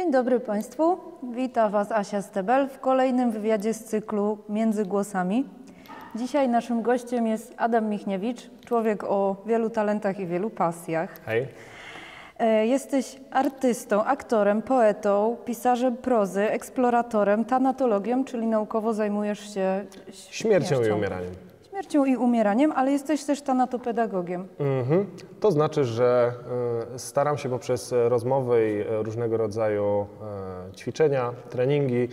Dzień dobry Państwu, wita Was Asia Stebel w kolejnym wywiadzie z cyklu Między Głosami. Dzisiaj naszym gościem jest Adam Michniewicz, człowiek o wielu talentach i wielu pasjach. Hej. Jesteś artystą, aktorem, poetą, pisarzem prozy, eksploratorem, tanatologiem, czyli naukowo zajmujesz się Śmiercią i umieraniem. Śmiercią i umieraniem, ale jesteś też tanatopedagogiem. To znaczy, że staram się poprzez rozmowy i różnego rodzaju ćwiczenia, treningi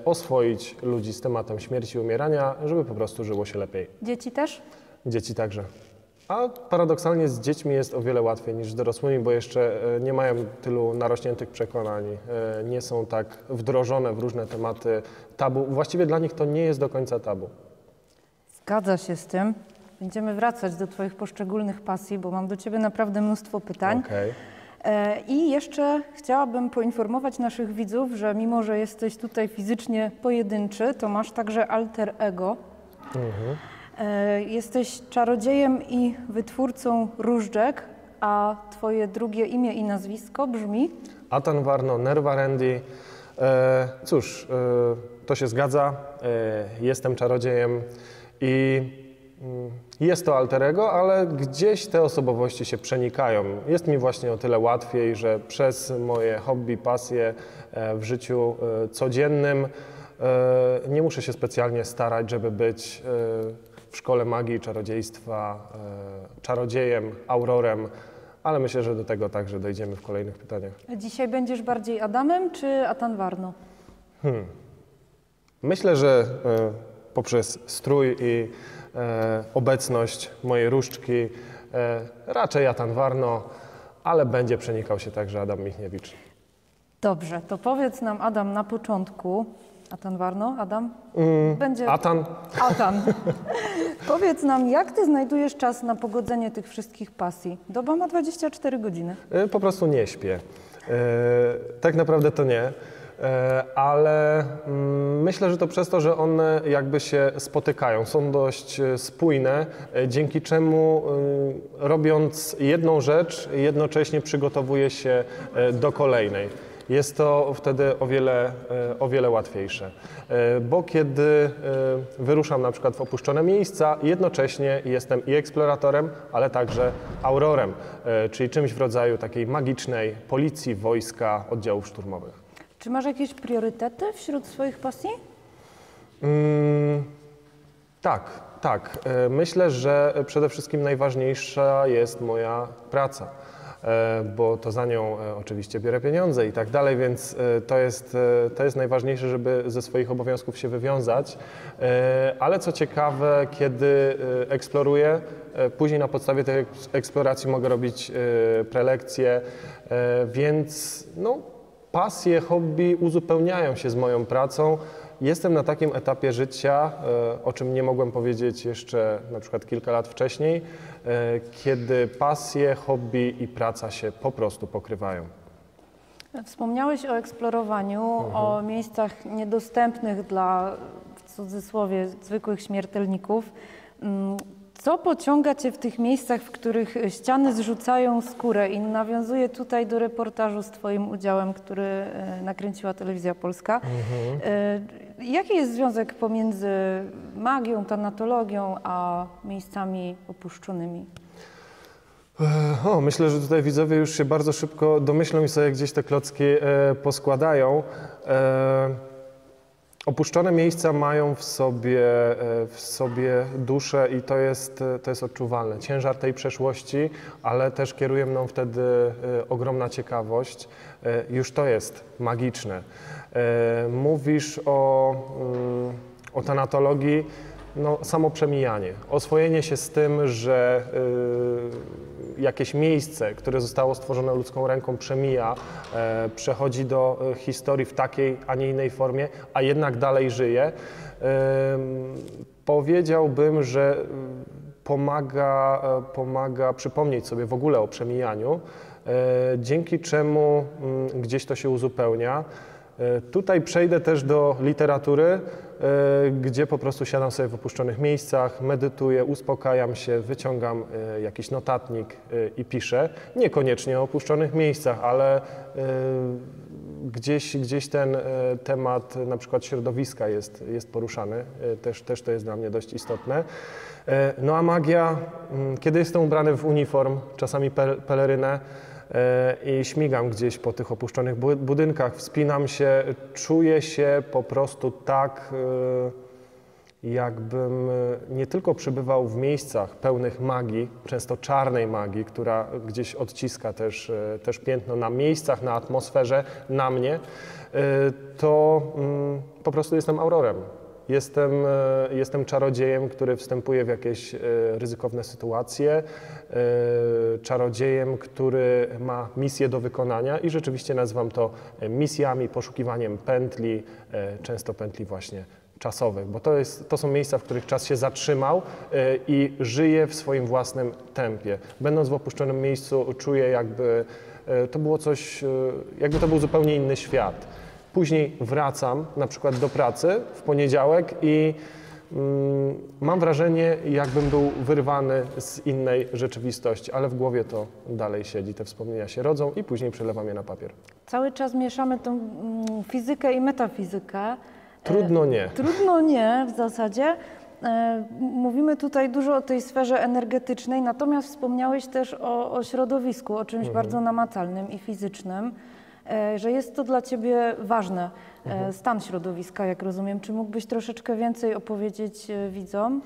oswoić ludzi z tematem śmierci i umierania, żeby po prostu żyło się lepiej. Dzieci też? Dzieci także. A paradoksalnie z dziećmi jest o wiele łatwiej niż z dorosłymi, bo jeszcze nie mają tylu narośniętych przekonań, nie są tak wdrożone w różne tematy tabu. Właściwie dla nich to nie jest do końca tabu. Zgadza się z tym. Będziemy wracać do Twoich poszczególnych pasji, bo mam do Ciebie naprawdę mnóstwo pytań. Okay. I jeszcze chciałabym poinformować naszych widzów, że mimo, że jesteś tutaj fizycznie pojedynczy, to masz także alter ego. Jesteś czarodziejem i wytwórcą różdżek, a Twoje drugie imię i nazwisko brzmi? Atan Varno Nervarendi. Cóż, to się zgadza. Jestem czarodziejem i jest to alter ego, ale gdzieś te osobowości się przenikają. Jest mi właśnie o tyle łatwiej, że przez moje hobby, pasje w życiu codziennym nie muszę się specjalnie starać, żeby być w szkole magii, czarodziejstwa, czarodziejem, aurorem, ale myślę, że do tego także dojdziemy w kolejnych pytaniach. A dzisiaj będziesz bardziej Adamem czy Atan Varno? Myślę, że poprzez strój i obecność mojej różdżki raczej Atan Varno, ale będzie przenikał się także Adam Michniewicz. Dobrze, to powiedz nam Adam na początku, Atan Varno, Adam? Będzie... Atan. Atan. Powiedz nam, jak Ty znajdujesz czas na pogodzenie tych wszystkich pasji? Doba ma 24 godziny. Po prostu nie śpię. Tak naprawdę to nie. Ale myślę, że to przez to, że one jakby się spotykają, są dość spójne, dzięki czemu robiąc jedną rzecz, jednocześnie przygotowuję się do kolejnej. Jest to wtedy o wiele łatwiejsze, bo kiedy wyruszam na przykład w opuszczone miejsca, jednocześnie jestem i eksploratorem, ale także aurorem, czyli czymś w rodzaju takiej magicznej policji, wojska, oddziałów szturmowych. Czy masz jakieś priorytety wśród swoich pasji? Tak. Myślę, że przede wszystkim najważniejsza jest moja praca, bo to za nią oczywiście biorę pieniądze i tak dalej, więc to jest najważniejsze, żeby ze swoich obowiązków się wywiązać. Ale co ciekawe, kiedy eksploruję, później na podstawie tej eksploracji mogę robić prelekcje, więc no, pasje, hobby uzupełniają się z moją pracą. Jestem na takim etapie życia, o czym nie mogłem powiedzieć jeszcze na przykład kilka lat wcześniej, kiedy pasje, hobby i praca się po prostu pokrywają. Wspomniałeś o eksplorowaniu, o miejscach niedostępnych dla, w cudzysłowie, zwykłych śmiertelników. Co pociąga Cię w tych miejscach, w których ściany zrzucają skórę? I nawiązuję tutaj do reportażu z Twoim udziałem, który nakręciła Telewizja Polska. Jaki jest związek pomiędzy magią, tanatologią, a miejscami opuszczonymi? Myślę, że tutaj widzowie już się bardzo szybko domyślą i sobie gdzieś te klocki poskładają. Opuszczone miejsca mają w sobie duszę i to jest odczuwalne. Ciężar tej przeszłości, ale też kieruje mną wtedy ogromna ciekawość. Już to jest magiczne. Mówisz o tanatologii, no, samo przemijanie, oswojenie się z tym, że jakieś miejsce, które zostało stworzone ludzką ręką, przemija, przechodzi do historii w takiej, a nie innej formie, a jednak dalej żyje. Powiedziałbym, że pomaga przypomnieć sobie w ogóle o przemijaniu, dzięki czemu gdzieś to się uzupełnia. Tutaj przejdę też do literatury, gdzie po prostu siadam sobie w opuszczonych miejscach, medytuję, uspokajam się, wyciągam jakiś notatnik i piszę. Niekoniecznie o opuszczonych miejscach, ale gdzieś ten temat na przykład środowiska jest poruszany, też to jest dla mnie dość istotne. No a magia, kiedy jestem ubrany w uniform, czasami pelerynę i śmigam gdzieś po tych opuszczonych budynkach, wspinam się, czuję się po prostu tak, jakbym nie tylko przebywał w miejscach pełnych magii, często czarnej magii, która gdzieś odciska też piętno na miejscach, na atmosferze, na mnie, to po prostu jestem aurorem. Jestem czarodziejem, który wstępuje w jakieś ryzykowne sytuacje, czarodziejem, który ma misję do wykonania i rzeczywiście nazywam to misjami, poszukiwaniem pętli, często pętli właśnie czasowych, bo to są miejsca, w których czas się zatrzymał i żyje w swoim własnym tempie. Będąc w opuszczonym miejscu, czuję, jakby to było coś, jakby to był zupełnie inny świat. Później wracam na przykład do pracy w poniedziałek i mam wrażenie, jakbym był wyrwany z innej rzeczywistości, ale w głowie to dalej siedzi, te wspomnienia się rodzą i później przelewam je na papier. Cały czas mieszamy tą fizykę i metafizykę. Trudno nie. Trudno nie w zasadzie. Mówimy tutaj dużo o tej sferze energetycznej, natomiast wspomniałeś też o środowisku, o czymś bardzo namacalnym i fizycznym, że jest to dla Ciebie ważne, stan środowiska, jak rozumiem. Czy mógłbyś troszeczkę więcej opowiedzieć widzom?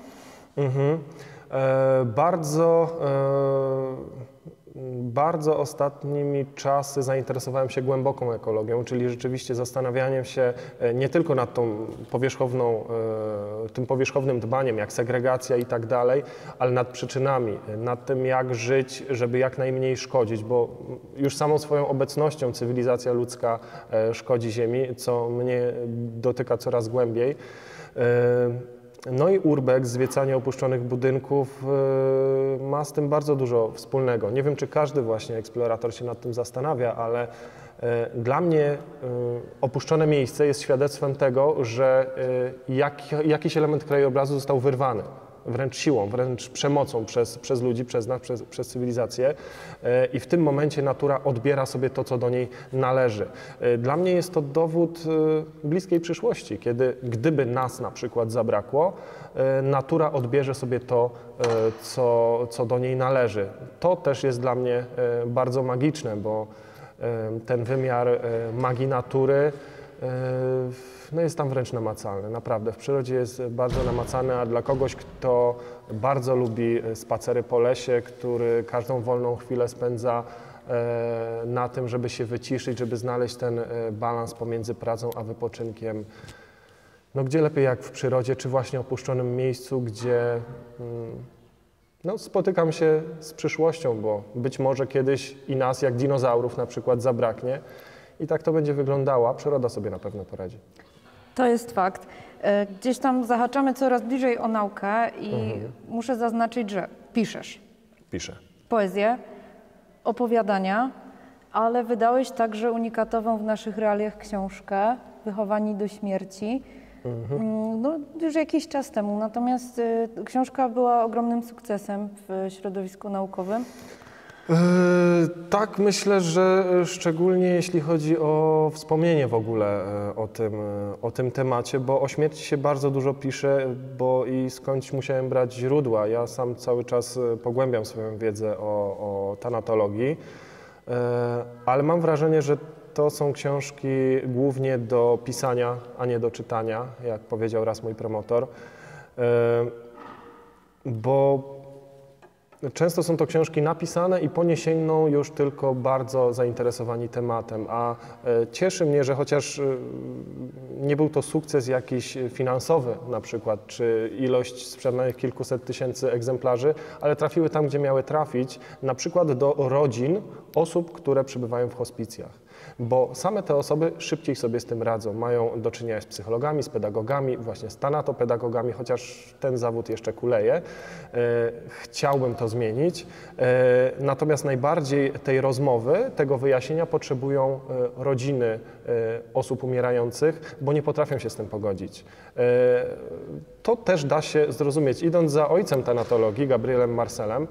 Bardzo ostatnimi czasy zainteresowałem się głęboką ekologią, czyli rzeczywiście zastanawianiem się nie tylko nad tym powierzchownym dbaniem, jak segregacja i tak dalej, ale nad przyczynami, nad tym, jak żyć, żeby jak najmniej szkodzić, bo już samą swoją obecnością cywilizacja ludzka szkodzi Ziemi, co mnie dotyka coraz głębiej. No i urbex, zwiecanie opuszczonych budynków ma z tym bardzo dużo wspólnego. Nie wiem, czy każdy właśnie eksplorator się nad tym zastanawia, ale dla mnie opuszczone miejsce jest świadectwem tego, że jakiś element krajobrazu został wyrwany. Wręcz siłą, wręcz przemocą przez ludzi, przez nas, przez cywilizację i w tym momencie natura odbiera sobie to, co do niej należy. Dla mnie jest to dowód bliskiej przyszłości, gdyby nas na przykład zabrakło, natura odbierze sobie to, co do niej należy. To też jest dla mnie bardzo magiczne, bo ten wymiar magii natury no jest tam wręcz namacalny, naprawdę. W przyrodzie jest bardzo namacalny, a dla kogoś, kto bardzo lubi spacery po lesie, który każdą wolną chwilę spędza na tym, żeby się wyciszyć, żeby znaleźć ten balans pomiędzy pracą a wypoczynkiem. No gdzie lepiej jak w przyrodzie, czy właśnie opuszczonym miejscu, gdzie no, spotykam się z przyszłością, bo być może kiedyś i nas, jak dinozaurów na przykład, zabraknie i tak to będzie wyglądało, a przyroda sobie na pewno poradzi. To jest fakt. Gdzieś tam zahaczamy coraz bliżej o naukę i muszę zaznaczyć, że piszesz. Piszę. Poezję, opowiadania, ale wydałeś także unikatową w naszych realiach książkę Wychowani do śmierci. No, już jakiś czas temu, natomiast książka była ogromnym sukcesem w środowisku naukowym. Tak, myślę, że szczególnie jeśli chodzi o wspomnienie w ogóle o tym temacie, bo o śmierci się bardzo dużo pisze, bo i skądś musiałem brać źródła. Ja sam cały czas pogłębiam swoją wiedzę o tanatologii, ale mam wrażenie, że to są książki głównie do pisania, a nie do czytania, jak powiedział raz mój promotor, bo często są to książki napisane i po nie sięgną już tylko bardzo zainteresowani tematem, a cieszy mnie, że chociaż nie był to sukces jakiś finansowy na przykład, czy ilość sprzedanych kilkuset tysięcy egzemplarzy, ale trafiły tam, gdzie miały trafić, na przykład do rodzin osób, które przebywają w hospicjach. Bo same te osoby szybciej sobie z tym radzą, mają do czynienia z psychologami, z pedagogami, właśnie z tanatopedagogami, chociaż ten zawód jeszcze kuleje. Chciałbym to zmienić, natomiast najbardziej tej rozmowy, tego wyjaśnienia potrzebują rodziny osób umierających, bo nie potrafią się z tym pogodzić. To też da się zrozumieć. Idąc za ojcem tanatologii, Gabrielem Marcelem,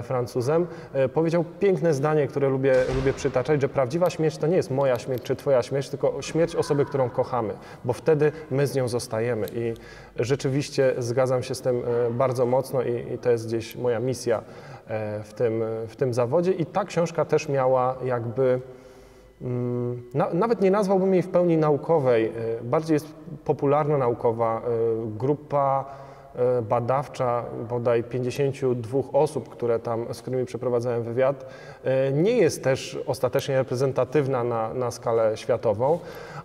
Francuzem, powiedział piękne zdanie, które lubię przytaczać, że prawdziwa śmierć to nie jest moja śmierć czy twoja śmierć, tylko śmierć osoby, którą kochamy, bo wtedy my z nią zostajemy. I rzeczywiście zgadzam się z tym bardzo mocno i to jest gdzieś moja misja w tym zawodzie. I ta książka też miała jakby, nawet nie nazwałbym jej w pełni naukowej, bardziej jest popularno-naukowa. Grupa badawcza, bodaj 52 osób, z którymi przeprowadzałem wywiad, nie jest też ostatecznie reprezentatywna na skalę światową,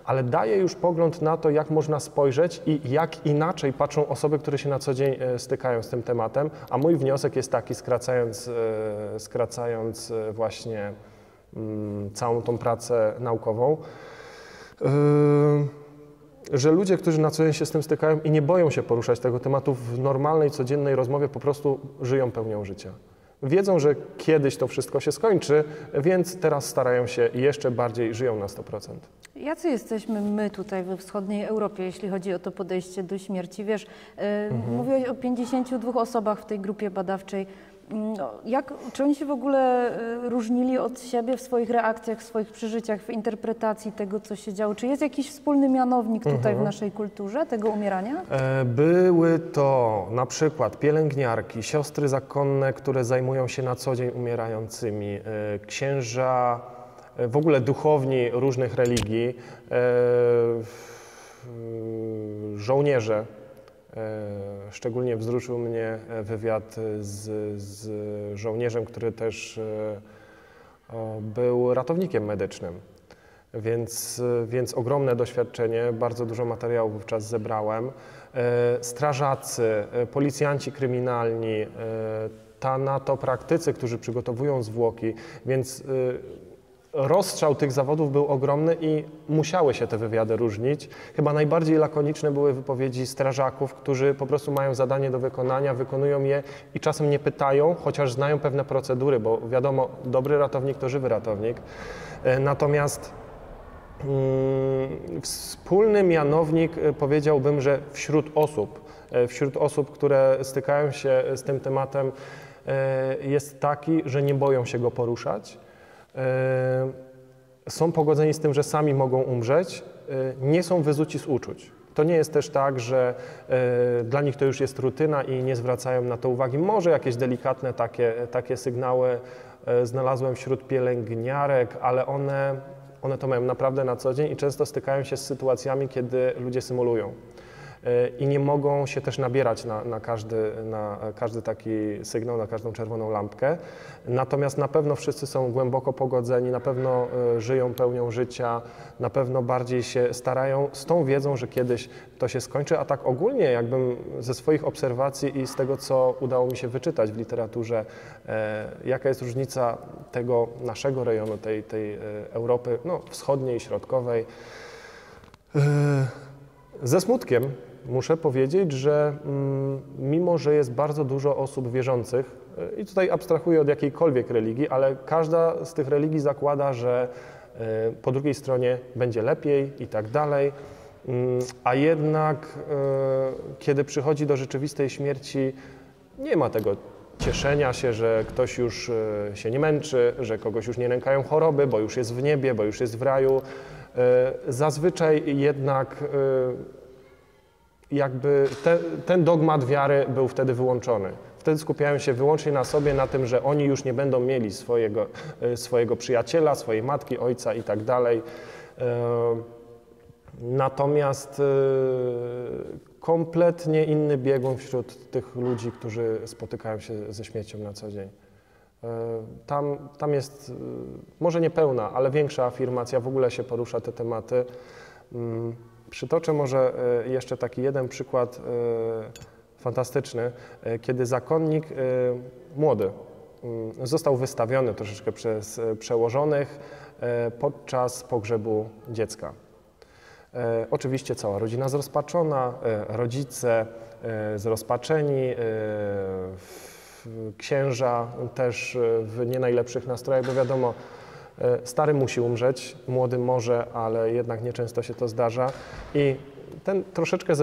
ale daje już pogląd na to, jak można spojrzeć i jak inaczej patrzą osoby, które się na co dzień stykają z tym tematem. A mój wniosek jest taki, skracając właśnie całą tą pracę naukową, że ludzie, którzy na co dzień się z tym stykają i nie boją się poruszać tego tematu w normalnej, codziennej rozmowie, po prostu żyją pełnią życia. Wiedzą, że kiedyś to wszystko się skończy, więc teraz starają się i jeszcze bardziej żyją na 100%. Jacy jesteśmy my tutaj we wschodniej Europie, jeśli chodzi o to podejście do śmierci? Wiesz, mówiłeś o 52 osobach w tej grupie badawczej. Czy oni się w ogóle różnili od siebie w swoich reakcjach, w swoich przeżyciach, w interpretacji tego, co się działo? Czy jest jakiś wspólny mianownik tutaj w naszej kulturze tego umierania? Były to na przykład pielęgniarki, siostry zakonne, które zajmują się na co dzień umierającymi, księża, w ogóle duchowni różnych religii, żołnierze. Szczególnie wzruszył mnie wywiad z żołnierzem, który też był ratownikiem medycznym, więc ogromne doświadczenie, bardzo dużo materiału wówczas zebrałem. Strażacy, policjanci kryminalni, tanatopraktycy, którzy przygotowują zwłoki, więc rozstrzał tych zawodów był ogromny i musiały się te wywiady różnić. Chyba najbardziej lakoniczne były wypowiedzi strażaków, którzy po prostu mają zadanie do wykonania, wykonują je i czasem nie pytają, chociaż znają pewne procedury, bo wiadomo, dobry ratownik to żywy ratownik. Natomiast wspólny mianownik, powiedziałbym, że wśród osób, które stykają się z tym tematem, jest taki, że nie boją się go poruszać. Są pogodzeni z tym, że sami mogą umrzeć, nie są wyzuci z uczuć. To nie jest też tak, że dla nich to już jest rutyna i nie zwracają na to uwagi. Może jakieś delikatne takie sygnały znalazłem wśród pielęgniarek, ale one to mają naprawdę na co dzień i często stykają się z sytuacjami, kiedy ludzie symulują. I nie mogą się też nabierać na każdy taki sygnał, na każdą czerwoną lampkę. Natomiast na pewno wszyscy są głęboko pogodzeni, na pewno żyją pełnią życia, na pewno bardziej się starają z tą wiedzą, że kiedyś to się skończy. A tak ogólnie jakbym ze swoich obserwacji i z tego, co udało mi się wyczytać w literaturze, jaka jest różnica tego naszego rejonu, tej Europy wschodniej, środkowej. Ze smutkiem muszę powiedzieć, że mimo, że jest bardzo dużo osób wierzących, i tutaj abstrahuję od jakiejkolwiek religii, ale każda z tych religii zakłada, że po drugiej stronie będzie lepiej i tak dalej, a jednak kiedy przychodzi do rzeczywistej śmierci, nie ma tego cieszenia się, że ktoś już się nie męczy, że kogoś już nie nękają choroby, bo już jest w niebie, bo już jest w raju. Zazwyczaj jednak jakby ten dogmat wiary był wtedy wyłączony. Wtedy skupiają się wyłącznie na sobie, na tym, że oni już nie będą mieli swojego przyjaciela, swojej matki, ojca i tak dalej. Natomiast kompletnie inny biegun wśród tych ludzi, którzy spotykają się ze śmiercią na co dzień. Tam jest może niepełna, ale większa afirmacja, w ogóle się porusza te tematy. Przytoczę może jeszcze taki jeden przykład fantastyczny, kiedy zakonnik młody został wystawiony troszeczkę przez przełożonych podczas pogrzebu dziecka. Oczywiście cała rodzina zrozpaczona, rodzice zrozpaczeni, księża też w nie najlepszych nastrojach, bo wiadomo, Stary musi umrzeć, młody może, ale jednak nieczęsto się to zdarza. I ten troszeczkę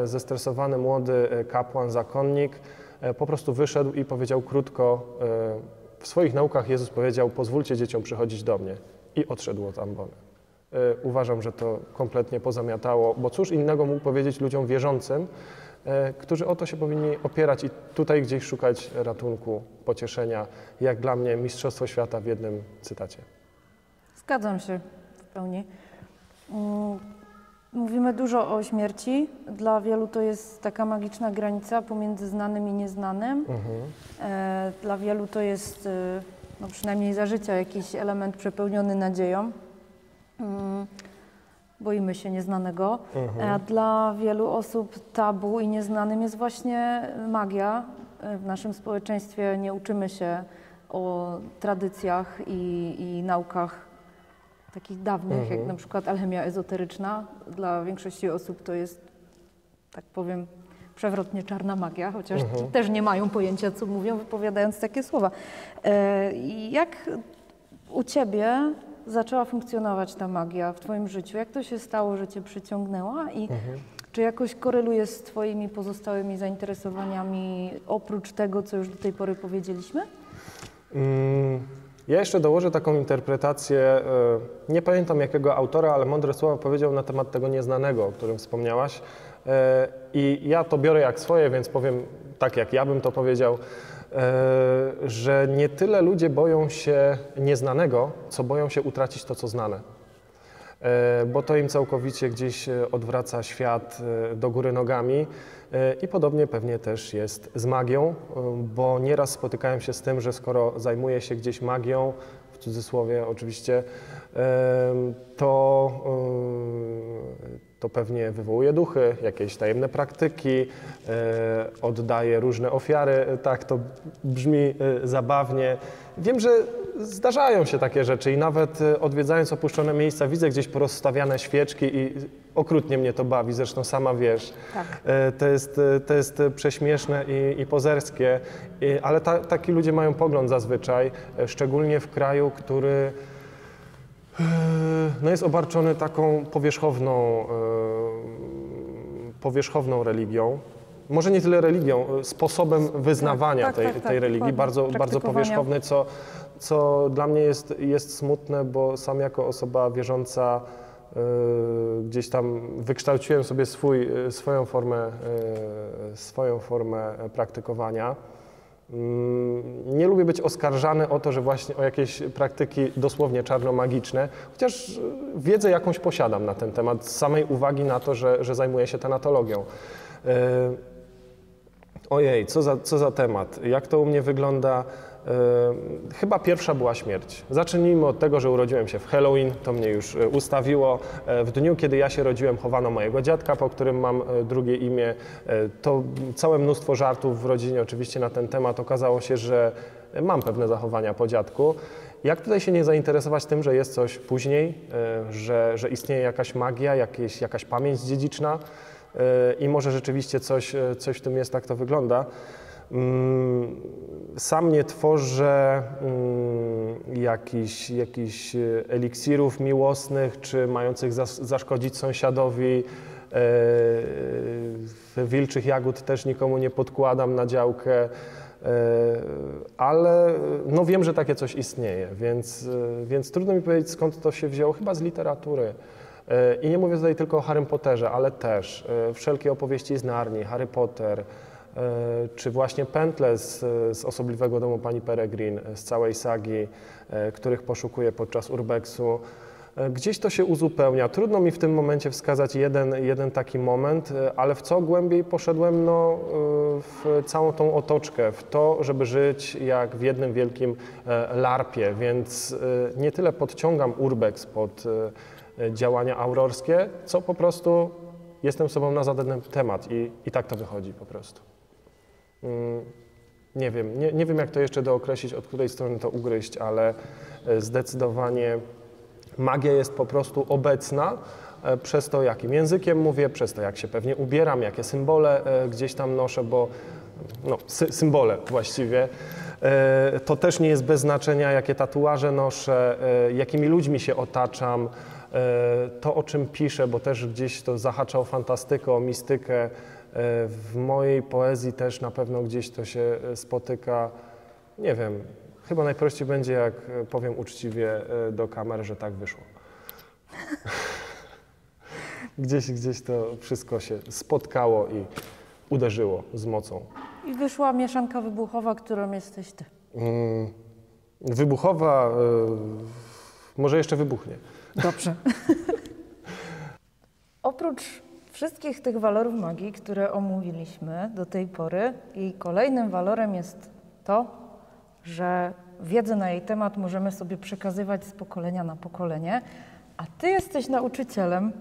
zestresowany młody kapłan, zakonnik po prostu wyszedł i powiedział krótko, w swoich naukach Jezus powiedział: pozwólcie dzieciom przychodzić do mnie, i odszedł od ambony. Uważam, że to kompletnie pozamiatało, bo cóż innego mógł powiedzieć ludziom wierzącym, którzy o to się powinni opierać i tutaj gdzieś szukać ratunku, pocieszenia, jak dla mnie mistrzostwo świata w jednym cytacie. Zgadzam się w pełni. Mówimy dużo o śmierci. Dla wielu to jest taka magiczna granica pomiędzy znanym i nieznanym. Dla wielu to jest, no przynajmniej za życia, jakiś element przepełniony nadzieją. Boimy się nieznanego. A dla wielu osób tabu i nieznanym jest właśnie magia. W naszym społeczeństwie nie uczymy się o tradycjach i naukach takich dawnych, jak na przykład alchemia ezoteryczna. Dla większości osób to jest, tak powiem, przewrotnie czarna magia, chociaż też nie mają pojęcia, co mówią, wypowiadając takie słowa. Jak u Ciebie zaczęła funkcjonować ta magia w Twoim życiu? Jak to się stało, że Cię przyciągnęła i czy jakoś koreluje z Twoimi pozostałymi zainteresowaniami, oprócz tego, co już do tej pory powiedzieliśmy? Ja jeszcze dołożę taką interpretację, nie pamiętam jakiego autora, ale mądre słowa powiedział na temat tego nieznanego, o którym wspomniałaś. I ja to biorę jak swoje, więc powiem tak, jak ja bym to powiedział, że nie tyle ludzie boją się nieznanego, co boją się utracić to, co znane. Bo to im całkowicie gdzieś odwraca świat do góry nogami i podobnie pewnie też jest z magią, bo nieraz spotykałem się z tym, że skoro zajmuję się gdzieś magią, w cudzysłowie oczywiście, to pewnie wywołuje duchy, jakieś tajemne praktyki, oddaje różne ofiary, tak to brzmi zabawnie. Wiem, że zdarzają się takie rzeczy i nawet odwiedzając opuszczone miejsca widzę gdzieś porozstawiane świeczki i okrutnie mnie to bawi, zresztą sama wiesz. Tak. To jest prześmieszne i pozerskie, ale taki ludzie mają pogląd zazwyczaj, szczególnie w kraju, który no jest obarczony taką powierzchowną religią. Może nie tyle religią, sposobem wyznawania tej religii, bardzo powierzchowny, co dla mnie jest smutne, bo sam jako osoba wierząca gdzieś tam wykształciłem sobie swoją formę praktykowania. Nie lubię być oskarżany o to, że właśnie o jakieś praktyki dosłownie czarnomagiczne, chociaż wiedzę jakąś posiadam na ten temat z samej uwagi na to, że zajmuję się tanatologią. Ojej, co za temat, jak to u mnie wygląda? Chyba pierwsza była śmierć. Zacznijmy od tego, że urodziłem się w Halloween, to mnie już ustawiło. W dniu, kiedy ja się rodziłem, chowano mojego dziadka, po którym mam drugie imię. To całe mnóstwo żartów w rodzinie oczywiście na ten temat. Okazało się, że mam pewne zachowania po dziadku. Jak tutaj się nie zainteresować tym, że jest coś później, że istnieje jakaś magia, jakaś pamięć dziedziczna i może rzeczywiście coś w tym jest, tak to wygląda. Sam nie tworzę jakichś eliksirów miłosnych, czy mających zaszkodzić sąsiadowi. Wilczych jagód też nikomu nie podkładam na działkę, ale no wiem, że takie coś istnieje, więc trudno mi powiedzieć, skąd to się wzięło, chyba z literatury. I nie mówię tutaj tylko o Harrym Potterze, ale też wszelkie opowieści z Narni, Harry Potter, czy właśnie pętle z Osobliwego domu pani Peregrine, z całej sagi, których poszukuję podczas urbexu. Gdzieś to się uzupełnia. Trudno mi w tym momencie wskazać jeden taki moment, ale w co głębiej poszedłem w całą tą otoczkę, w to, żeby żyć jak w jednym wielkim larpie, więc nie tyle podciągam urbex pod działania aurorskie, co po prostu jestem sobą na zadany temat i tak to wychodzi po prostu. Nie wiem jak to jeszcze dookreślić, od której strony to ugryźć, ale zdecydowanie magia jest po prostu obecna przez to, jakim językiem mówię, przez to, jak się pewnie ubieram, jakie symbole gdzieś tam noszę, bo no, symbole właściwie. To też nie jest bez znaczenia, jakie tatuaże noszę, jakimi ludźmi się otaczam, to o czym piszę, bo też gdzieś to zahacza o fantastykę, o mistykę. W mojej poezji też na pewno gdzieś to się spotyka. Nie wiem, chyba najprościej będzie, jak powiem uczciwie do kamer, że tak wyszło. Gdzieś to wszystko się spotkało i uderzyło z mocą. I wyszła mieszanka wybuchowa, którą jesteś ty. Wybuchowa, może jeszcze wybuchnie. Dobrze. Oprócz wszystkich tych walorów magii, które omówiliśmy do tej pory, jej kolejnym walorem jest to, że wiedzę na jej temat możemy sobie przekazywać z pokolenia na pokolenie, a ty jesteś nauczycielem.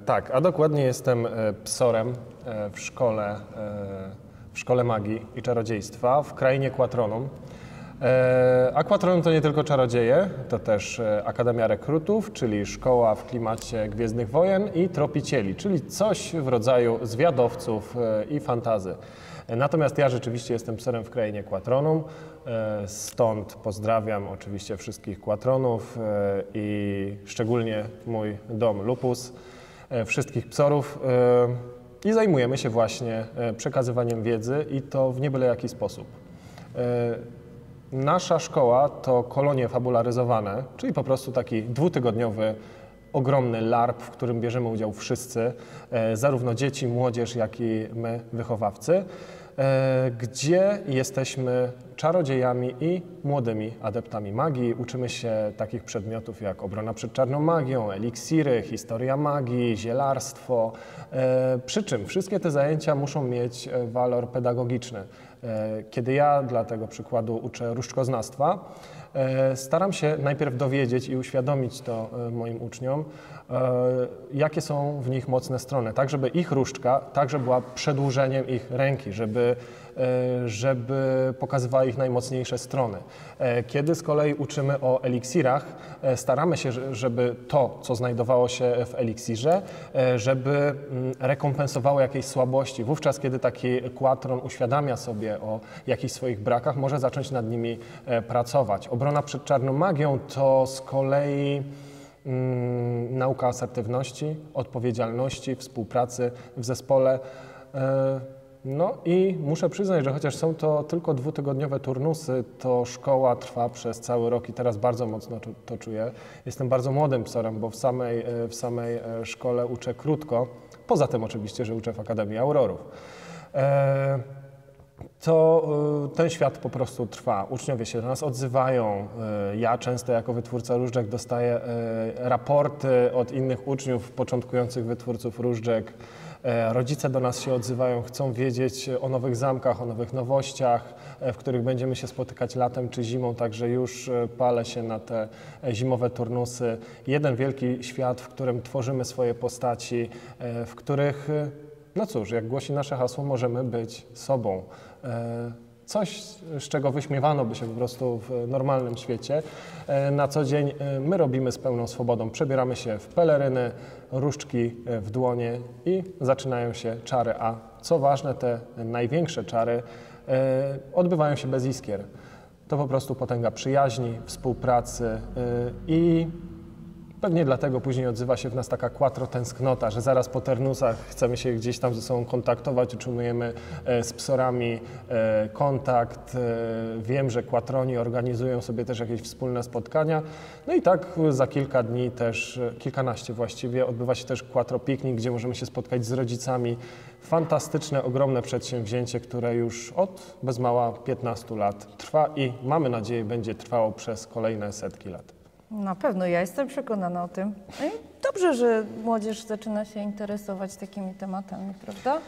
Tak, a dokładnie jestem psorem w szkole magii i czarodziejstwa w krainie Quatronum. A Quatronum to nie tylko czarodzieje, to też Akademia Rekrutów, czyli szkoła w klimacie Gwiezdnych Wojen i tropicieli, czyli coś w rodzaju zwiadowców i fantazy. Natomiast ja rzeczywiście jestem psorem w krainie Quatronum, stąd pozdrawiam oczywiście wszystkich Quatronów i szczególnie mój dom Lupus, wszystkich psorów i zajmujemy się właśnie przekazywaniem wiedzy i to w nie byle jaki sposób. Nasza szkoła to kolonie fabularyzowane, czyli po prostu taki dwutygodniowy, ogromny LARP, w którym bierzemy udział wszyscy, zarówno dzieci, młodzież, jak i my, wychowawcy, gdzie jesteśmy czarodziejami i młodymi adeptami magii. Uczymy się takich przedmiotów jak obrona przed czarną magią, eliksiry, historia magii, zielarstwo, przy czym wszystkie te zajęcia muszą mieć walor pedagogiczny. Kiedy ja dla tego przykładu uczę różdżkoznawstwa, staram się najpierw dowiedzieć i uświadomić to moim uczniom, jakie są w nich mocne strony, tak żeby ich różdżka także była przedłużeniem ich ręki, żeby pokazywała ich najmocniejsze strony. Kiedy z kolei uczymy o eliksirach, staramy się, żeby to, co znajdowało się w eliksirze, żeby rekompensowało jakieś słabości. Wówczas, kiedy taki Quatron uświadamia sobie o jakichś swoich brakach, może zacząć nad nimi pracować. Obrona przed czarną magią to z kolei nauka asertywności, odpowiedzialności, współpracy w zespole. No i muszę przyznać, że chociaż są to tylko dwutygodniowe turnusy, to szkoła trwa przez cały rok i teraz bardzo mocno to czuję. Jestem bardzo młodym psorem, bo w samej szkole uczę krótko, poza tym oczywiście, że uczę w Akademii Aurorów. To ten świat po prostu trwa. Uczniowie się do nas odzywają. Ja często jako wytwórca różdżek dostaję raporty od innych uczniów, początkujących wytwórców różdżek. Rodzice do nas się odzywają, chcą wiedzieć o nowych zamkach, o nowych nowościach, w których będziemy się spotykać latem czy zimą, także już palę się na te zimowe turnusy. Jeden wielki świat, w którym tworzymy swoje postaci, w których, no cóż, jak głosi nasze hasło, możemy być sobą. Coś, z czego wyśmiewano by się po prostu w normalnym świecie. Na co dzień my robimy z pełną swobodą. Przebieramy się w peleryny, różdżki w dłonie i zaczynają się czary. A co ważne, te największe czary odbywają się bez iskier. To po prostu potęga przyjaźni, współpracy i pewnie dlatego później odzywa się w nas taka quattro tęsknota, że zaraz po turnusach chcemy się gdzieś tam ze sobą kontaktować, utrzymujemy z psorami kontakt. Wiem, że quattroni organizują sobie też jakieś wspólne spotkania. No i tak za kilka dni też, kilkanaście właściwie, odbywa się też quattro piknik, gdzie możemy się spotkać z rodzicami. Fantastyczne, ogromne przedsięwzięcie, które już od bez mała 15 lat trwa i mamy nadzieję będzie trwało przez kolejne setki lat. Na pewno, ja jestem przekonana o tym. No i dobrze, że młodzież zaczyna się interesować takimi tematami, prawda?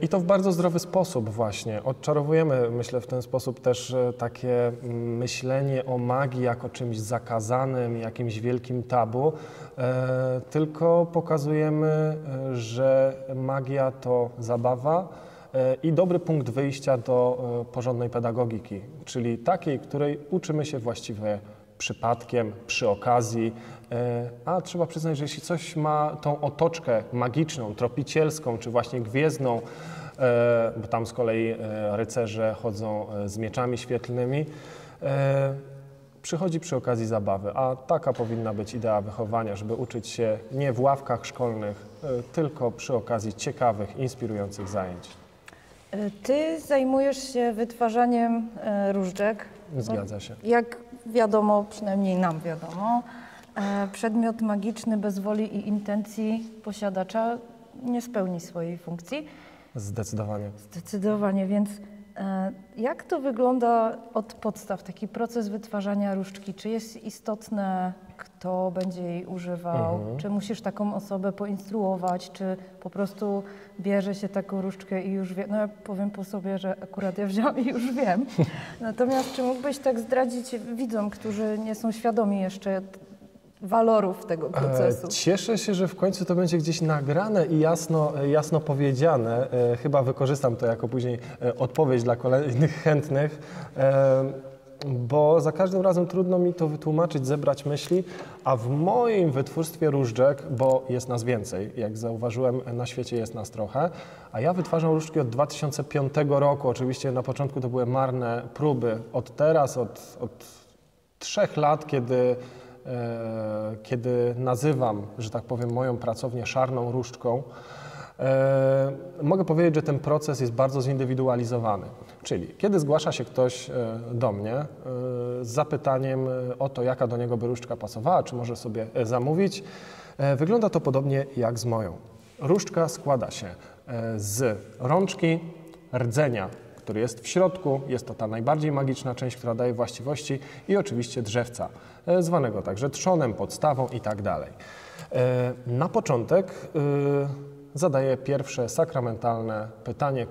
I to w bardzo zdrowy sposób właśnie. Odczarowujemy, myślę, w ten sposób też takie myślenie o magii jako czymś zakazanym, jakimś wielkim tabu, tylko pokazujemy, że magia to zabawa i dobry punkt wyjścia do porządnej pedagogiki, czyli takiej, której uczymy się właściwie przypadkiem, przy okazji, a trzeba przyznać, że jeśli coś ma tą otoczkę magiczną, tropicielską, czy właśnie gwiezdną, bo tam z kolei rycerze chodzą z mieczami świetlnymi. Przychodzi przy okazji zabawy, a taka powinna być idea wychowania, żeby uczyć się nie w ławkach szkolnych, tylko przy okazji ciekawych, inspirujących zajęć. Ty zajmujesz się wytwarzaniem różdżek. Zgadza się. Jak wiadomo, przynajmniej nam wiadomo, przedmiot magiczny bez woli i intencji posiadacza nie spełni swojej funkcji. Zdecydowanie. Zdecydowanie, więc jak to wygląda od podstaw, taki proces wytwarzania różdżki? Czy jest istotne, kto będzie jej używał? Czy musisz taką osobę poinstruować? Czy po prostu bierze się taką różdżkę i już wie? No ja powiem po sobie, że akurat ja wziąłam i już wiem. Natomiast czy mógłbyś tak zdradzić widzom, którzy nie są świadomi jeszcze walorów tego procesu? Cieszę się, że w końcu to będzie gdzieś nagrane i jasno powiedziane. Chyba wykorzystam to jako później odpowiedź dla kolejnych chętnych, bo za każdym razem trudno mi to wytłumaczyć, zebrać myśli, a w moim wytwórstwie różdżek, bo jest nas więcej, jak zauważyłem, na świecie jest nas trochę, a ja wytwarzam różdżki od 2005 roku. Oczywiście na początku to były marne próby. Od teraz, od 3 lat, kiedy nazywam, że tak powiem, moją pracownię szarną różdżką, mogę powiedzieć, że ten proces jest bardzo zindywidualizowany. Czyli kiedy zgłasza się ktoś do mnie z zapytaniem o to, jaka do niego by różdżka pasowała, czy może sobie zamówić, wygląda to podobnie jak z moją. Różdżka składa się z rączki, rdzenia, który jest w środku, jest to ta najbardziej magiczna część, która daje właściwości, i oczywiście drzewca, zwanego także trzonem, podstawą i tak dalej. Na początek zadaję pierwsze sakramentalne pytanie,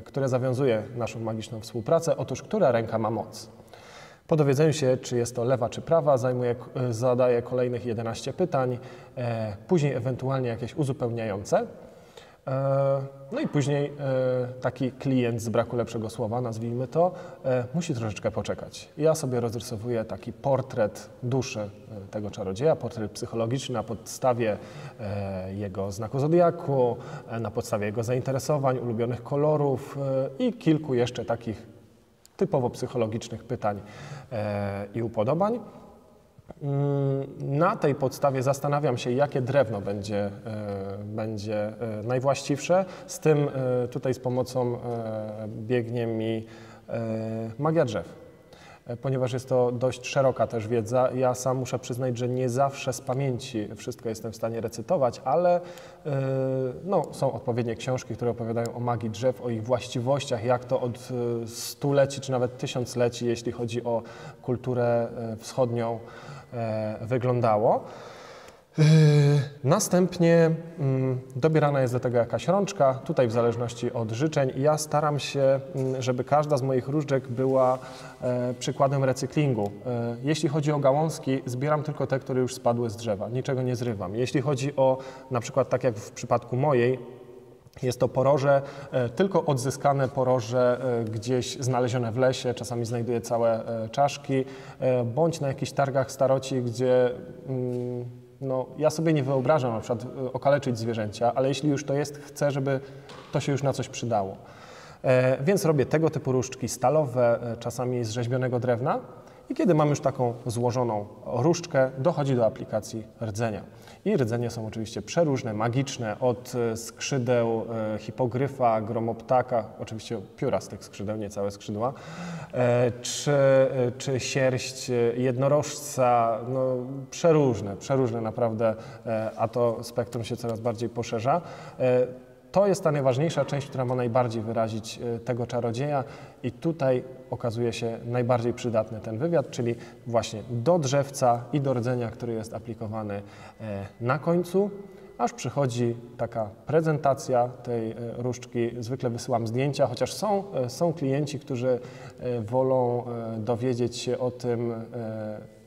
które zawiązuje naszą magiczną współpracę. Otóż, która ręka ma moc? Po dowiedzeniu się, czy jest to lewa czy prawa, zadaję kolejnych 11 pytań, później ewentualnie jakieś uzupełniające. No i później taki klient, z braku lepszego słowa, nazwijmy to, musi troszeczkę poczekać. Ja sobie rozrysowuję taki portret duszy tego czarodzieja, portret psychologiczny na podstawie jego znaku zodiaku, na podstawie jego zainteresowań, ulubionych kolorów i kilku jeszcze takich typowo psychologicznych pytań i upodobań. Na tej podstawie zastanawiam się, jakie drewno będzie najwłaściwsze. Z tym tutaj z pomocą biegnie mi magia drzew, ponieważ jest to dość szeroka też wiedza. Ja sam muszę przyznać, że nie zawsze z pamięci wszystko jestem w stanie recytować, ale no, są odpowiednie książki, które opowiadają o magii drzew, o ich właściwościach, jak to od stuleci czy nawet tysiącleci, jeśli chodzi o kulturę wschodnią, wyglądało. Następnie dobierana jest do tego jakaś rączka, tutaj w zależności od życzeń. Ja staram się, żeby każda z moich różdżek była przykładem recyklingu. Jeśli chodzi o gałązki, zbieram tylko te, które już spadły z drzewa, niczego nie zrywam. Jeśli chodzi o, na przykład tak jak w przypadku mojej, jest to poroże, tylko odzyskane poroże gdzieś znalezione w lesie, czasami znajduję całe czaszki, bądź na jakichś targach staroci, gdzie no, ja sobie nie wyobrażam na przykład okaleczyć zwierzęcia, ale jeśli już to jest, chcę, żeby to się już na coś przydało. Więc robię tego typu różdżki stalowe, czasami z rzeźbionego drewna, i kiedy mam już taką złożoną różdżkę, dochodzi do aplikacji rdzenia. I rdzenie są oczywiście przeróżne, magiczne, od skrzydeł hipogryfa, gromoptaka, oczywiście pióra z tych skrzydeł, nie całe skrzydła, czy sierść jednorożca, no przeróżne naprawdę, a to spektrum się coraz bardziej poszerza. To jest ta najważniejsza część, która ma najbardziej wyrazić tego czarodzieja, i tutaj okazuje się najbardziej przydatny ten wywiad, czyli właśnie do drzewca i do rdzenia, który jest aplikowany na końcu, aż przychodzi taka prezentacja tej różdżki. Zwykle wysyłam zdjęcia, chociaż są klienci, którzy wolą dowiedzieć się o tym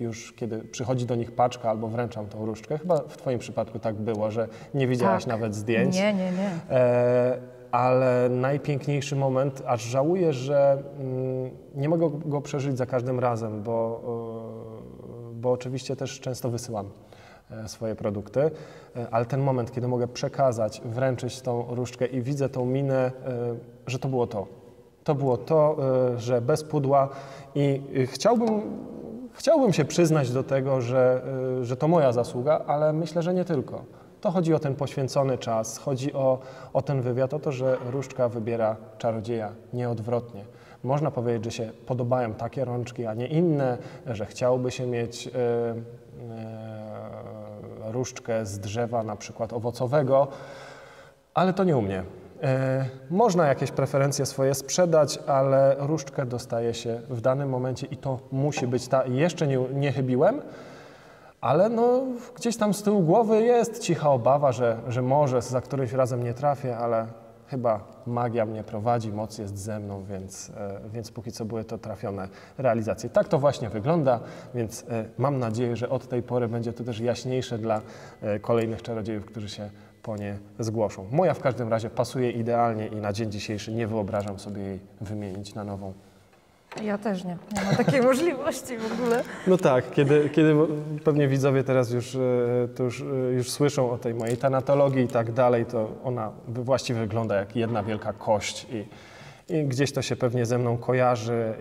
już kiedy przychodzi do nich paczka albo wręczam tą różdżkę. Chyba w Twoim przypadku tak było, że nie widziałaś nawet zdjęć. Nie. Ale najpiękniejszy moment, aż żałuję, że nie mogę go przeżyć za każdym razem, bo oczywiście też często wysyłam swoje produkty, ale ten moment, kiedy mogę przekazać, wręczyć tą różdżkę i widzę tą minę, że to było to. To było to, że bez pudła i chciałbym się przyznać do tego, że to moja zasługa, ale myślę, że nie tylko. To chodzi o ten poświęcony czas, chodzi o ten wywiad, o to, że różdżka wybiera czarodzieja, nie odwrotnie. Można powiedzieć, że się podobają takie rączki, a nie inne, że chciałoby się mieć różdżkę z drzewa na przykład owocowego, ale to nie u mnie. Można jakieś preferencje swoje sprzedać, ale różdżkę dostaje się w danym momencie i to musi być ta. Jeszcze nie chybiłem, ale no, gdzieś tam z tyłu głowy jest cicha obawa, że może za którymś razem nie trafię, ale chyba magia mnie prowadzi, moc jest ze mną, więc póki co były to trafione realizacje. Tak to właśnie wygląda, więc mam nadzieję, że od tej pory będzie to też jaśniejsze dla kolejnych czarodziejów, którzy się po nie zgłoszą. Moja w każdym razie pasuje idealnie i na dzień dzisiejszy nie wyobrażam sobie jej wymienić na nową. Ja też nie ma takiej możliwości w ogóle. No tak, kiedy pewnie widzowie teraz już słyszą o tej mojej tanatologii i tak dalej, to ona właściwie wygląda jak jedna wielka kość i gdzieś to się pewnie ze mną kojarzy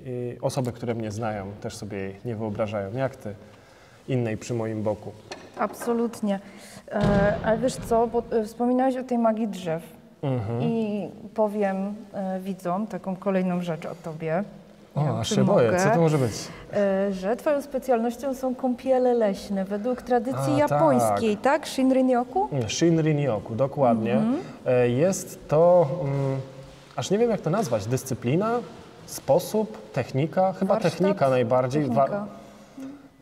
i osoby, które mnie znają, też sobie jej nie wyobrażają, jak ty, innej przy moim boku. Absolutnie. Ale wiesz co, bo wspominałeś o tej magii drzew. I powiem widzom taką kolejną rzecz o tobie. O, aż się boję. Co to może być? Że twoją specjalnością są kąpiele leśne według tradycji japońskiej, tak? Shinrin-yoku? Shinrin-yoku, dokładnie. Jest to, aż nie wiem jak to nazwać, dyscyplina, sposób, technika, chyba Warsztat? technika najbardziej. Technika.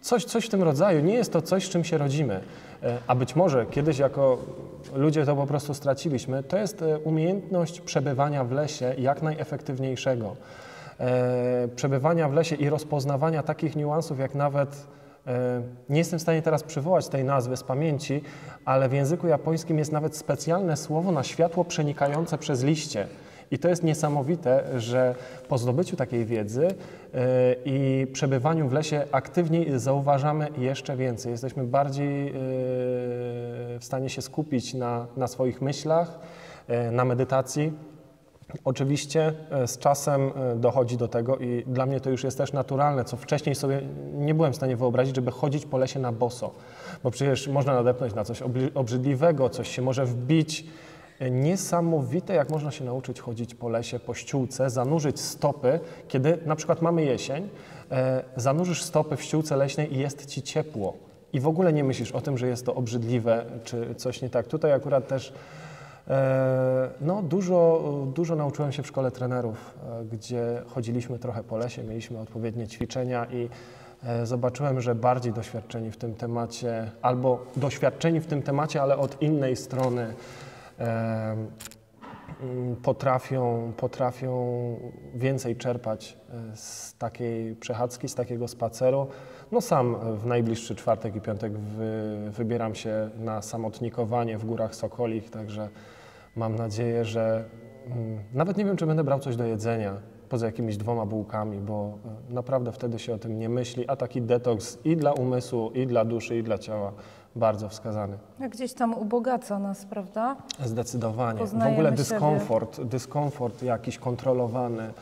Coś w tym rodzaju. Nie jest to coś, z czym się rodzimy. A być może kiedyś jako ludzie to po prostu straciliśmy. To jest umiejętność przebywania w lesie jak najefektywniejszego. Przebywania w lesie i rozpoznawania takich niuansów, jak nawet, nie jestem w stanie teraz przywołać tej nazwy z pamięci, ale w języku japońskim jest nawet specjalne słowo na światło przenikające przez liście. I to jest niesamowite, że po zdobyciu takiej wiedzy i przebywaniu w lesie aktywniej zauważamy jeszcze więcej. Jesteśmy bardziej w stanie się skupić na swoich myślach, na medytacji. Oczywiście z czasem dochodzi do tego i dla mnie to już jest też naturalne, co wcześniej sobie nie byłem w stanie wyobrazić, żeby chodzić po lesie na boso. Bo przecież można nadepnąć na coś obrzydliwego, coś się może wbić. Niesamowite, jak można się nauczyć chodzić po lesie, po ściółce, zanurzyć stopy, kiedy na przykład mamy jesień, zanurzysz stopy w ściółce leśnej i jest ci ciepło. I w ogóle nie myślisz o tym, że jest to obrzydliwe, czy coś nie tak. Tutaj akurat też no, dużo nauczyłem się w szkole trenerów, gdzie chodziliśmy trochę po lesie, mieliśmy odpowiednie ćwiczenia i zobaczyłem, że bardziej doświadczeni w tym temacie, albo doświadczeni w tym temacie, ale od innej strony, potrafią więcej czerpać z takiej przechadzki, z takiego spaceru. No sam w najbliższy czwartek i piątek wybieram się na samotnikowanie w Górach Sokolich, także mam nadzieję, że nawet nie wiem, czy będę brał coś do jedzenia, poza jakimiś 2 bułkami, bo naprawdę wtedy się o tym nie myśli, a taki detoks i dla umysłu, i dla duszy, i dla ciała bardzo wskazany. Jak gdzieś tam ubogaca nas, prawda? Zdecydowanie. Poznajemy w ogóle siebie. dyskomfort jakiś kontrolowany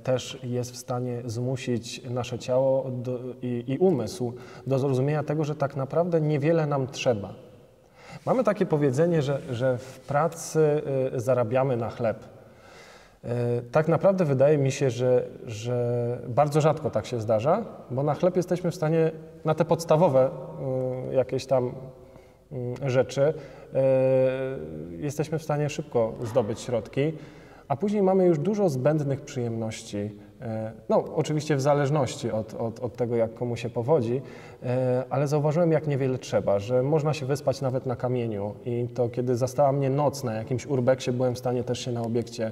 też jest w stanie zmusić nasze ciało i umysł do zrozumienia tego, że tak naprawdę niewiele nam trzeba. Mamy takie powiedzenie, że w pracy zarabiamy na chleb. Tak naprawdę wydaje mi się, że bardzo rzadko tak się zdarza, bo na chleb jesteśmy w stanie, na te podstawowe jakieś tam rzeczy, jesteśmy w stanie szybko zdobyć środki, a później mamy już dużo zbędnych przyjemności. No, oczywiście w zależności od tego, jak komu się powodzi, ale zauważyłem, jak niewiele trzeba, że można się wyspać nawet na kamieniu i to, kiedy zastała mnie noc na jakimś urbeksie, byłem w stanie też się na obiekcie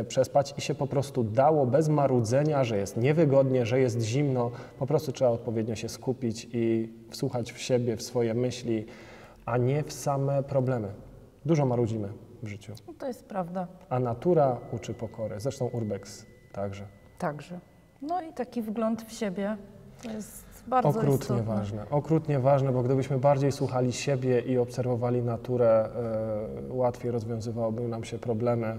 przespać i się po prostu dało bez marudzenia, że jest niewygodnie, że jest zimno, po prostu trzeba odpowiednio się skupić i wsłuchać w siebie, w swoje myśli, a nie w same problemy. Dużo marudzimy w życiu. No to jest prawda. A natura uczy pokory, zresztą urbeks także. Także. No i taki wgląd w siebie to jest jest bardzo Okrutnie istotne. ważne. Okrutnie ważne, bo gdybyśmy bardziej słuchali siebie i obserwowali naturę, łatwiej rozwiązywałyby nam się problemy.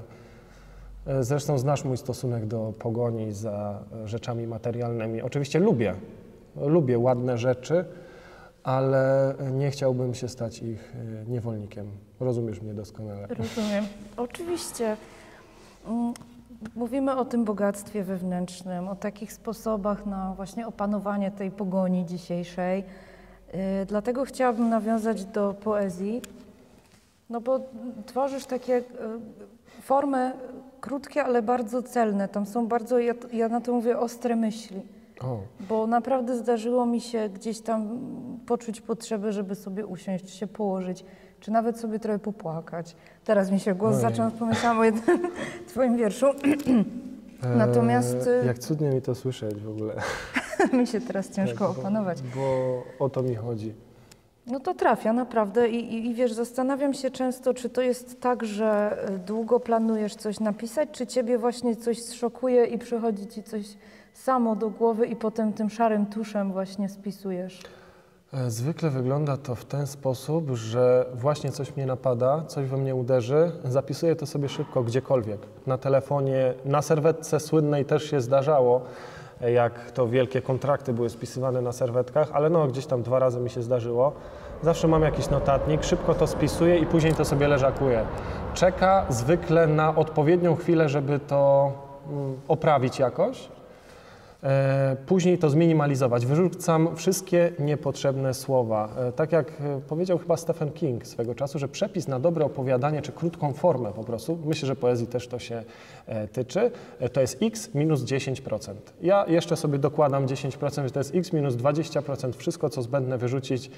Zresztą znasz mój stosunek do pogoni za rzeczami materialnymi. Oczywiście lubię ładne rzeczy, ale nie chciałbym się stać ich niewolnikiem. Rozumiesz mnie doskonale. Rozumiem. Oczywiście. Mówimy o tym bogactwie wewnętrznym, o takich sposobach na właśnie opanowanie tej pogoni dzisiejszej. Dlatego chciałabym nawiązać do poezji, no bo tworzysz takie formy krótkie, ale bardzo celne. Tam są bardzo, ja na to mówię, ostre myśli. O. Bo naprawdę zdarzyło mi się gdzieś tam poczuć potrzebę, żeby sobie usiąść, się położyć, czy nawet sobie trochę popłakać. Teraz mi się głos zaczął, pomyślałam o jednym twoim wierszu. Natomiast jak cudnie mi to słyszeć w ogóle. mi się teraz ciężko opanować. Bo o to mi chodzi. No to trafia naprawdę i wiesz, zastanawiam się często, czy to jest tak, że długo planujesz coś napisać, czy ciebie właśnie coś zszokuje i przychodzi ci coś samo do głowy i potem tym szarym tuszem właśnie spisujesz. Zwykle wygląda to w ten sposób, że właśnie coś mnie napada, coś we mnie uderzy, zapisuję to sobie szybko gdziekolwiek. Na telefonie, na serwetce słynnej też się zdarzało, jak to wielkie kontrakty były spisywane na serwetkach, ale no gdzieś tam 2 razy mi się zdarzyło. Zawsze mam jakiś notatnik, szybko to spisuję i później to sobie leżakuję. Czeka zwykle na odpowiednią chwilę, żeby to oprawić jakoś. Później to zminimalizować. Wyrzucam wszystkie niepotrzebne słowa. Tak jak powiedział chyba Stephen King swego czasu, że przepis na dobre opowiadanie, czy krótką formę po prostu, myślę, że poezji też to się tyczy, to jest x minus 10%. Ja jeszcze sobie dokładam 10%, że to jest x minus 20%, wszystko co zbędne wyrzucić.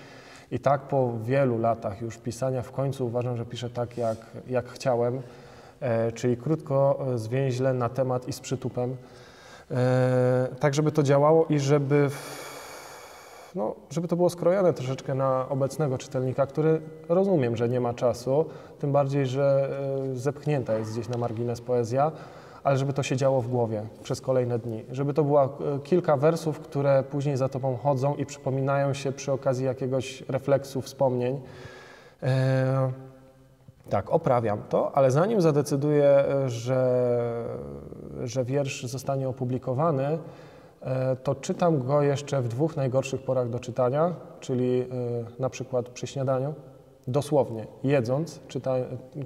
I tak po wielu latach już pisania w końcu uważam, że piszę tak jak chciałem, czyli krótko, zwięźle, na temat i z przytupem. Tak, żeby to działało i żeby to było skrojone troszeczkę na obecnego czytelnika, który rozumiem, że nie ma czasu, tym bardziej, że zepchnięta jest gdzieś na margines poezja, ale żeby to się działo w głowie przez kolejne dni. Żeby to było kilka wersów, które później za tobą chodzą i przypominają się przy okazji jakiegoś refleksu, wspomnień. Tak, oprawiam to, ale zanim zadecyduję, że wiersz zostanie opublikowany, to czytam go jeszcze w 2 najgorszych porach do czytania, czyli na przykład przy śniadaniu, dosłownie jedząc,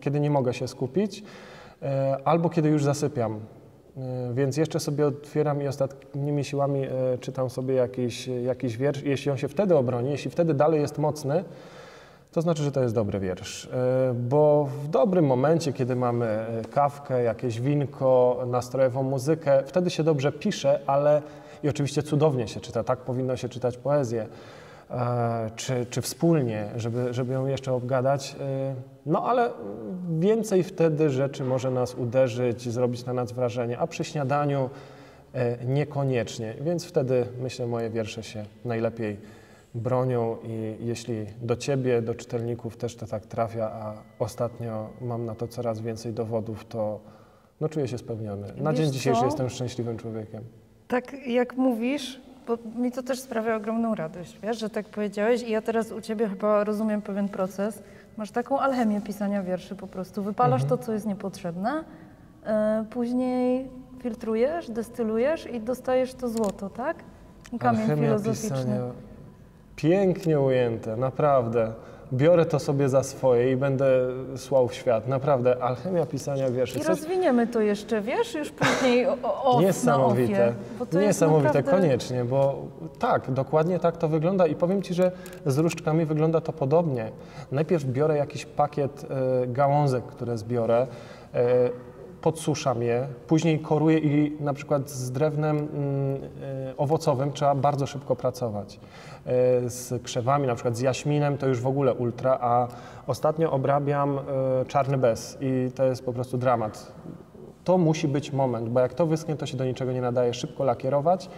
kiedy nie mogę się skupić, albo kiedy już zasypiam. Więc jeszcze sobie otwieram i ostatnimi siłami czytam sobie jakiś wiersz. Jeśli on się wtedy obroni, jeśli wtedy dalej jest mocny, to znaczy, że to jest dobry wiersz, bo w dobrym momencie, kiedy mamy kawkę, jakieś winko, nastrojową muzykę, wtedy się dobrze pisze, ale i oczywiście cudownie się czyta, tak powinno się czytać poezję, czy wspólnie, żeby ją jeszcze obgadać, no ale więcej wtedy rzeczy może nas uderzyć, zrobić na nas wrażenie, a przy śniadaniu niekoniecznie, więc wtedy myślę, moje wiersze się najlepiej bronią i jeśli do ciebie, do czytelników też to tak trafia, a ostatnio mam na to coraz więcej dowodów, to no, czuję się spełniony. Na dzień dzisiejszy jestem szczęśliwym człowiekiem. Tak jak mówisz, bo mi to też sprawia ogromną radość, wiesz, że tak powiedziałeś i ja teraz u ciebie chyba rozumiem pewien proces. Masz taką alchemię pisania wierszy po prostu. Wypalasz to, co jest niepotrzebne, później filtrujesz, destylujesz i dostajesz to złoto, tak? Kamień Alchemia filozoficzny. pisania. Pięknie ujęte, naprawdę. Biorę to sobie za swoje i będę słał w świat. Naprawdę, alchemia pisania wierszy. I rozwiniemy to jeszcze, wiesz, już później Niesamowite, niesamowite, naprawdę... koniecznie, bo tak, dokładnie tak to wygląda i powiem ci, że z różdżkami wygląda to podobnie. Najpierw biorę jakiś pakiet gałązek, które zbiorę, podsuszam je, później koruję i na przykład z drewnem owocowym trzeba bardzo szybko pracować. Z krzewami, na przykład z jaśminem to już w ogóle ultra, a ostatnio obrabiam czarny bez i to jest po prostu dramat. To musi być moment, bo jak to wyschnie, to się do niczego nie nadaje, szybko lakierować.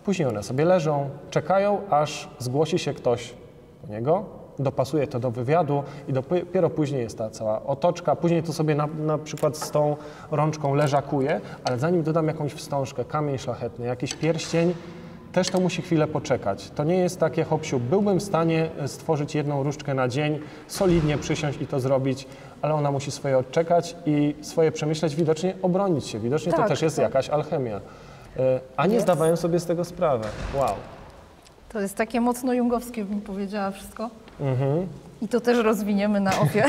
Później one sobie leżą, czekają, aż zgłosi się ktoś po niego, dopasuje to do wywiadu i dopiero później jest ta cała otoczka. Później to sobie na przykład z tą rączką leżakuję, ale zanim dodam jakąś wstążkę, kamień szlachetny, jakiś pierścień, też to musi chwilę poczekać. To nie jest takie hop-siup. Byłbym w stanie stworzyć jedną różdżkę na dzień, solidnie przysiąść i to zrobić, ale ona musi swoje odczekać i swoje przemyśleć, widocznie obronić się. Widocznie to Tak, też jest tak. jakaś alchemia. A nie Jest. zdawają sobie z tego sprawę. Wow. To jest takie mocno jungowskie, bym powiedziała wszystko. Mhm. I to też rozwiniemy na OFIE.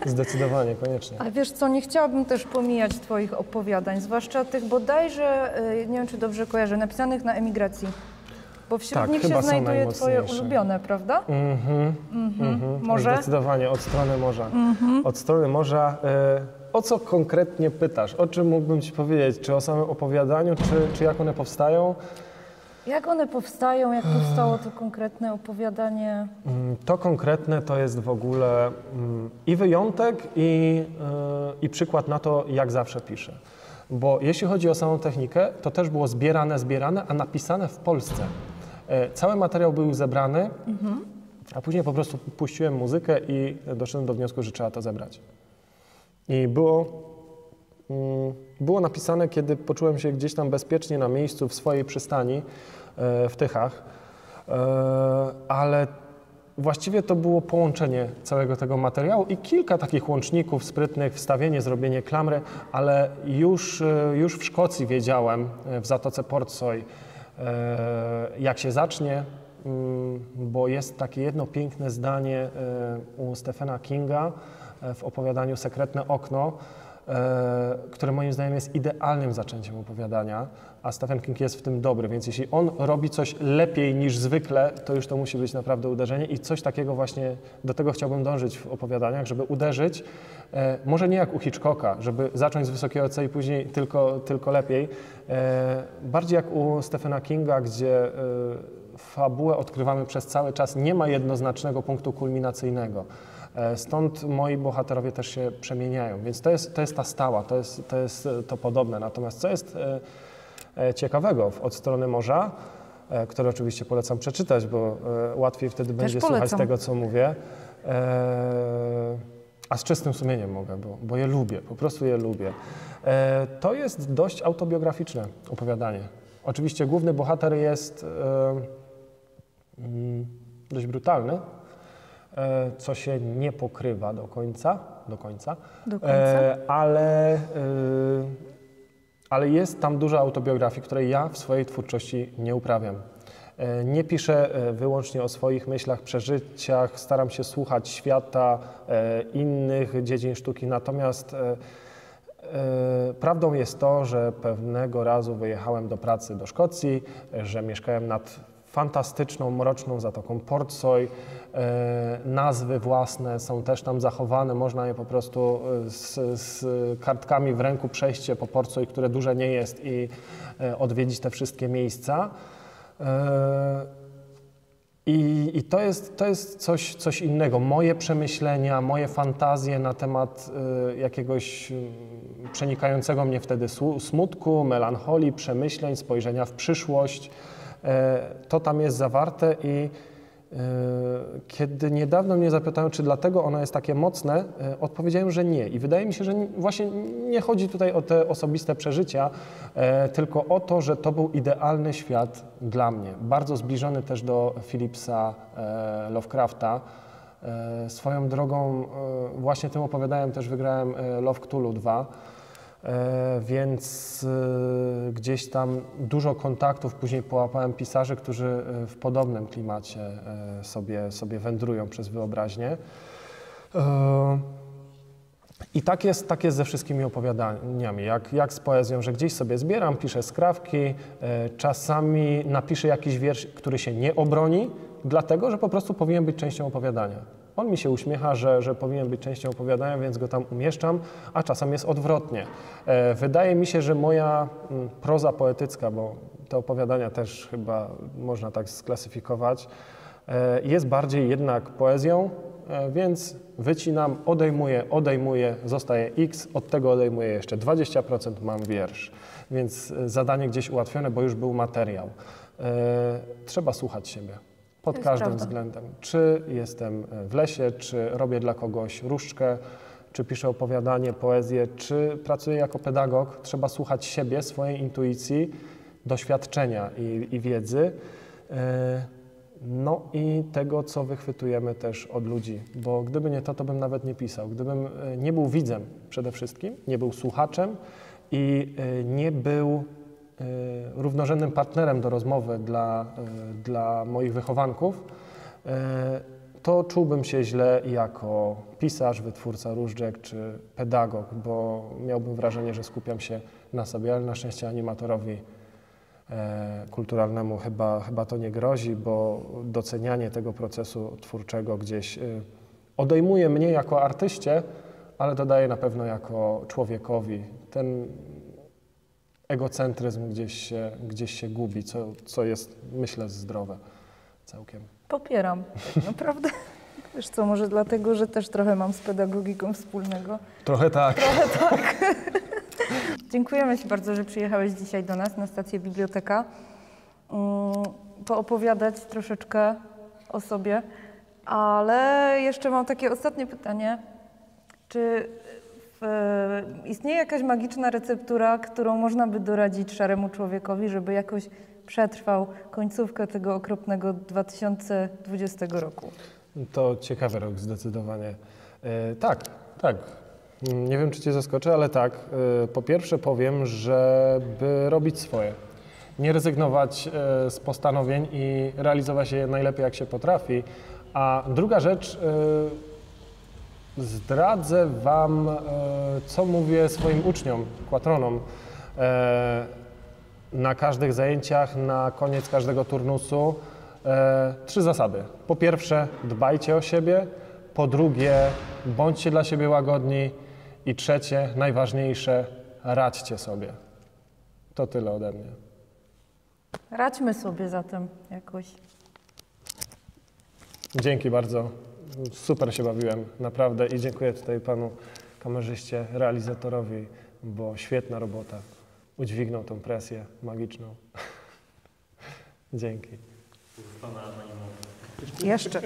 Zdecydowanie, koniecznie. Ale wiesz co, nie chciałabym też pomijać Twoich opowiadań, zwłaszcza tych bodajże, nie wiem czy dobrze kojarzę, napisanych na emigracji. Bo wśród Tak, nich chyba się są znajduje Twoje najmocniejsze. ulubione, prawda? Może? Zdecydowanie, od strony morza. Od strony morza. O co konkretnie pytasz? O czym mógłbym Ci powiedzieć? Czy o samym opowiadaniu, czy jak one powstają? Jak one powstają, jak powstało to konkretne opowiadanie? To konkretne to jest w ogóle i wyjątek, i przykład na to, jak zawsze piszę. Bo jeśli chodzi o samą technikę, to też było zbierane, a napisane w Polsce. Cały materiał był zebrany, a później po prostu puściłem muzykę i doszedłem do wniosku, że trzeba to zebrać. I było napisane, kiedy poczułem się gdzieś tam bezpiecznie na miejscu w swojej przystani w Tychach, ale właściwie to było połączenie całego tego materiału i kilka takich łączników sprytnych, wstawienie, zrobienie klamry, ale już w Szkocji wiedziałem, w Zatoce Portsoy, jak się zacznie, bo jest takie jedno piękne zdanie u Stephena Kinga w opowiadaniu Sekretne okno, które moim zdaniem jest idealnym zaczęciem opowiadania, a Stephen King jest w tym dobry, więc jeśli on robi coś lepiej niż zwykle, to już to musi być naprawdę uderzenie i coś takiego właśnie, do tego chciałbym dążyć w opowiadaniach, żeby uderzyć, może nie jak u Hitchcocka, żeby zacząć z wysokiego C i później tylko lepiej, bardziej jak u Stephena Kinga, gdzie fabułę odkrywamy przez cały czas, nie ma jednoznacznego punktu kulminacyjnego. Stąd moi bohaterowie też się przemieniają, więc to jest ta stała, to jest to podobne. Natomiast co jest ciekawego od strony morza, które oczywiście polecam przeczytać, bo łatwiej wtedy będzie słuchać tego, co mówię, a z czystym sumieniem mogę, bo je lubię, po prostu je lubię. To jest dość autobiograficzne opowiadanie. Oczywiście główny bohater jest dość brutalny, co się nie pokrywa do końca, ale jest tam dużo autobiografii, której ja w swojej twórczości nie uprawiam. Nie piszę wyłącznie o swoich myślach, przeżyciach, staram się słuchać świata, innych dziedzin sztuki, natomiast prawdą jest to, że pewnego razu wyjechałem do pracy do Szkocji, że mieszkałem nad fantastyczną, mroczną Zatoką Portsoy. Nazwy własne są też tam zachowane, można je po prostu z kartkami w ręku przejść się po Portsoy, które duże nie jest i odwiedzić te wszystkie miejsca. I to jest coś innego. Moje przemyślenia, moje fantazje na temat jakiegoś przenikającego mnie wtedy smutku, melancholii, przemyśleń, spojrzenia w przyszłość. To tam jest zawarte i kiedy niedawno mnie zapytałem, czy dlatego ono jest takie mocne, odpowiedziałem, że nie. I wydaje mi się, że właśnie nie chodzi tutaj o te osobiste przeżycia, tylko o to, że to był idealny świat dla mnie. Bardzo zbliżony też do Phillipsa Lovecrafta. Swoją drogą właśnie tym opowiadaniem też wygrałem Love Cthulhu 2. Więc gdzieś tam dużo kontaktów później połapałem pisarzy, którzy w podobnym klimacie sobie wędrują przez wyobraźnię. I tak jest ze wszystkimi opowiadaniami, jak z poezją, że gdzieś sobie zbieram, piszę skrawki, czasami napiszę jakiś wiersz, który się nie obroni, dlatego że po prostu powinien być częścią opowiadania. On mi się uśmiecha, że powinien być częścią opowiadania, więc go tam umieszczam, a czasem jest odwrotnie. Wydaje mi się, że moja proza poetycka, bo te opowiadania też chyba można tak sklasyfikować, jest bardziej jednak poezją, więc wycinam, odejmuję, zostaje X, od tego odejmuję jeszcze 20%, mam wiersz. Więc zadanie gdzieś ułatwione, bo już był materiał. Trzeba słuchać siebie. Pod każdym względem. Czy jestem w lesie, czy robię dla kogoś różdżkę, czy piszę opowiadanie, poezję, czy pracuję jako pedagog. Trzeba słuchać siebie, swojej intuicji doświadczenia i wiedzy, no i tego, co wychwytujemy też od ludzi, bo gdyby nie to, to bym nawet nie pisał. Gdybym nie był widzem przede wszystkim, nie był słuchaczem i nie był równorzędnym partnerem do rozmowy dla moich wychowanków, to czułbym się źle jako pisarz, wytwórca różdżek czy pedagog, bo miałbym wrażenie, że skupiam się na sobie, ale na szczęście animatorowi kulturalnemu chyba to nie grozi, bo docenianie tego procesu twórczego gdzieś odejmuje mnie jako artyście, ale dodaje na pewno jako człowiekowi. Ten egocentryzm gdzieś się gubi, co jest, myślę, zdrowe całkiem. Popieram, tak naprawdę. Wiesz co, może dlatego, że też trochę mam z pedagogiką wspólnego. Trochę tak. Trochę tak. Dziękujemy Ci bardzo, że przyjechałeś dzisiaj do nas na stację Biblioteka. Poopowiadać troszeczkę o sobie, ale jeszcze mam takie ostatnie pytanie. Czy istnieje jakaś magiczna receptura, którą można by doradzić szaremu człowiekowi, żeby jakoś przetrwał końcówkę tego okropnego 2020 roku? To ciekawy rok zdecydowanie. Tak. Nie wiem, czy Cię zaskoczę, ale tak. Po pierwsze powiem, żeby robić swoje. Nie rezygnować z postanowień i realizować je najlepiej, jak się potrafi. A druga rzecz, zdradzę Wam, co mówię swoim uczniom, kłatronom. Na każdych zajęciach, na koniec każdego turnusu 3 zasady. Po pierwsze, dbajcie o siebie. Po drugie, bądźcie dla siebie łagodni. I trzecie, najważniejsze, radźcie sobie. To tyle ode mnie. Radźmy sobie zatem jakoś. Dzięki bardzo. Super się bawiłem, naprawdę. I dziękuję tutaj panu kamerzyście, realizatorowi, bo świetna robota. Udźwignął tą presję magiczną. Dzięki. Jeszcze.